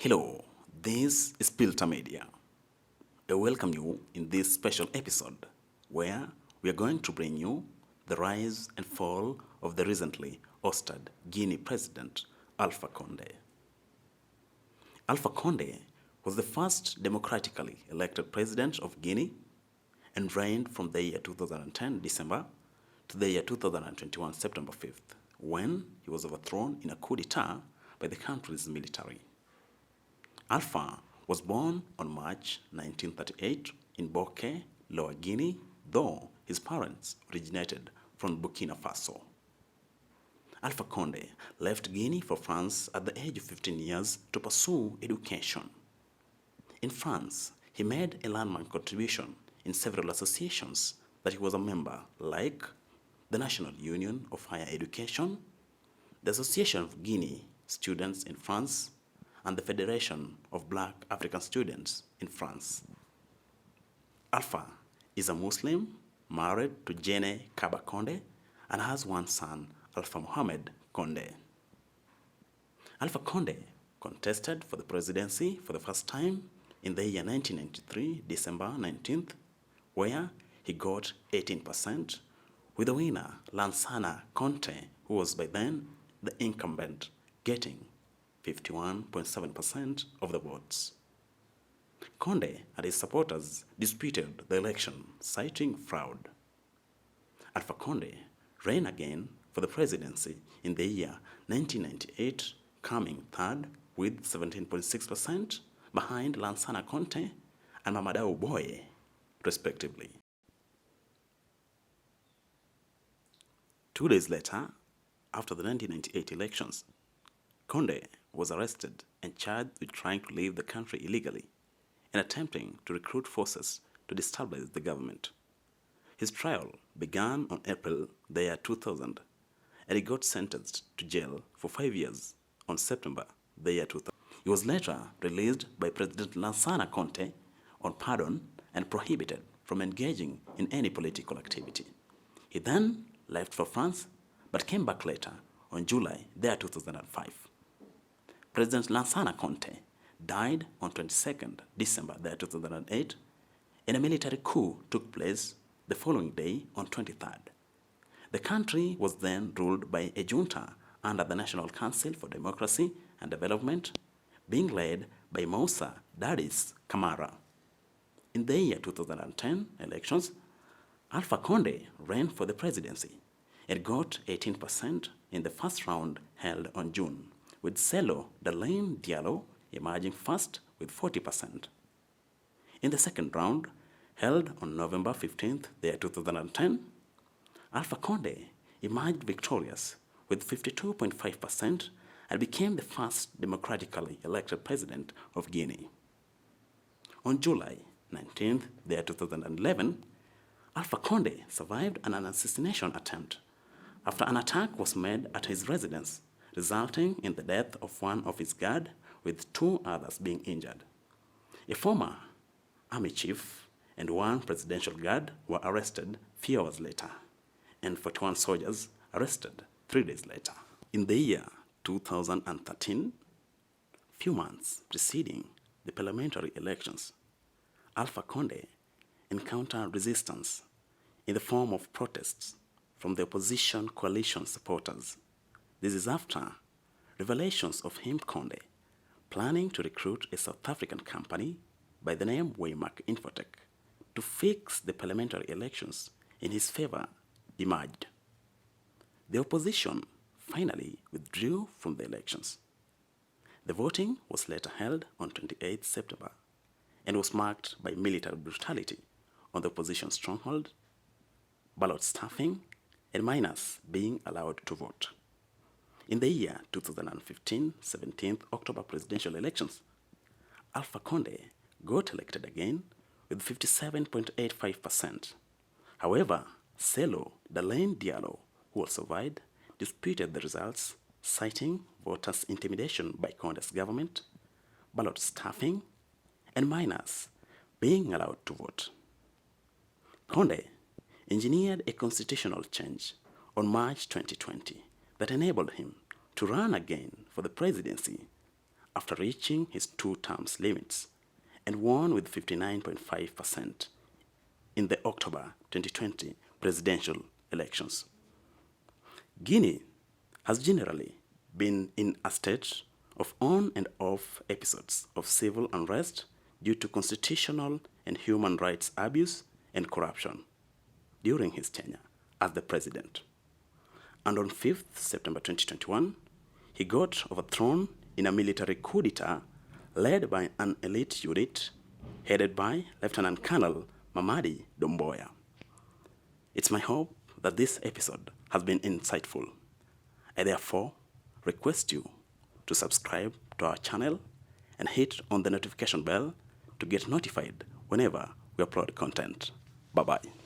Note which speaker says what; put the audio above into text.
Speaker 1: Hello, this is Pilter Media. I welcome you in this special episode where we are going to bring you the rise and fall of the recently ousted Guinea president Alpha Condé. Alpha Condé was the first democratically elected president of Guinea and reigned from the year 2010 December to the year 2021 September 5th, when he was overthrown in a coup d'etat by the country's military. Alpha was born on March 1938 in Bouake, Lower Guinea, though his parents originated from Burkina Faso. Alpha Condé left Guinea for France at the age of 15 years to pursue education. In France, he made a landmark contribution in several associations that he was a member, like the National Union of Higher Education, the Association of Guinea Students in France, and the Federation of Black African Students in France. Alpha is a Muslim, married to Jene Kaba Condé, and has one son, Alpha Mohamed Condé. Alpha Condé contested for the presidency for the first time in the year 1993, December 19th, where he got 18%, with the winner, Lansana Conté, who was by then the incumbent, getting 51.7% of the votes. Condé and his supporters disputed the election, citing fraud. Alpha Condé ran again for the presidency in the year 1998, coming third with 17.6%, behind Lansana Conté and Mamadou Boye, respectively. 2 days later, after the 1998 elections, Condé was arrested and charged with trying to leave the country illegally and attempting to recruit forces to destabilize the government. His trial began on April the year 2000, and he got sentenced to jail for 5 years on September the year 2000. He was later released by President Lansana Conté on pardon and prohibited from engaging in any political activity. He then left for France, but came back later on July the year 2005. President Lansana Conté died on 22nd December 2008, and a military coup took place the following day on 23rd. The country was then ruled by a junta under the National Council for Democracy and Development, being led by Moussa Dadis Camara. In the year 2010 elections, Alpha Condé ran for the presidency and got 18% in the first round held on June, with Celo Delaine Diallo emerging first with 40%. In the second round, held on November 15th, 2010, Alpha Condé emerged victorious with 52.5% and became the first democratically elected president of Guinea. On July 19th, 2011, Alpha Condé survived an assassination attempt after an attack was made at his residence, resulting in the death of one of his guard, with 2 others being injured. A former army chief and 1 presidential guard were arrested few hours later, and 41 soldiers arrested 3 days later. In the year 2013, few months preceding the parliamentary elections, Alpha Condé encountered resistance in the form of protests from the opposition coalition supporters. This is after revelations of him, Condé, planning to recruit a South African company by the name Waymark Infotech to fix the parliamentary elections in his favor emerged. The opposition finally withdrew from the elections. The voting was later held on 28 September and was marked by military brutality on the opposition stronghold, ballot stuffing, and minors being allowed to vote. In the year 2015 17th October presidential elections, Alpha Condé got elected again with 57.85%. However, Celo Delaine Diallo, who also survived, disputed the results, citing voters' intimidation by Condé's government, ballot stuffing, and minors being allowed to vote. Condé engineered a constitutional change on March 2020 that enabled him to run again for the presidency after reaching his 2 terms limits and won with 59.5% in the October 2020 presidential elections. Guinea has generally been in a state of on and off episodes of civil unrest due to constitutional and human rights abuse and corruption during his tenure as the president. And on 5th September 2021, he got overthrown in a military coup d'etat led by an elite unit headed by Lieutenant Colonel Mamadi Doumbouya. It's my hope that this episode has been insightful. I therefore request you to subscribe to our channel and hit on the notification bell to get notified whenever we upload content. Bye-bye.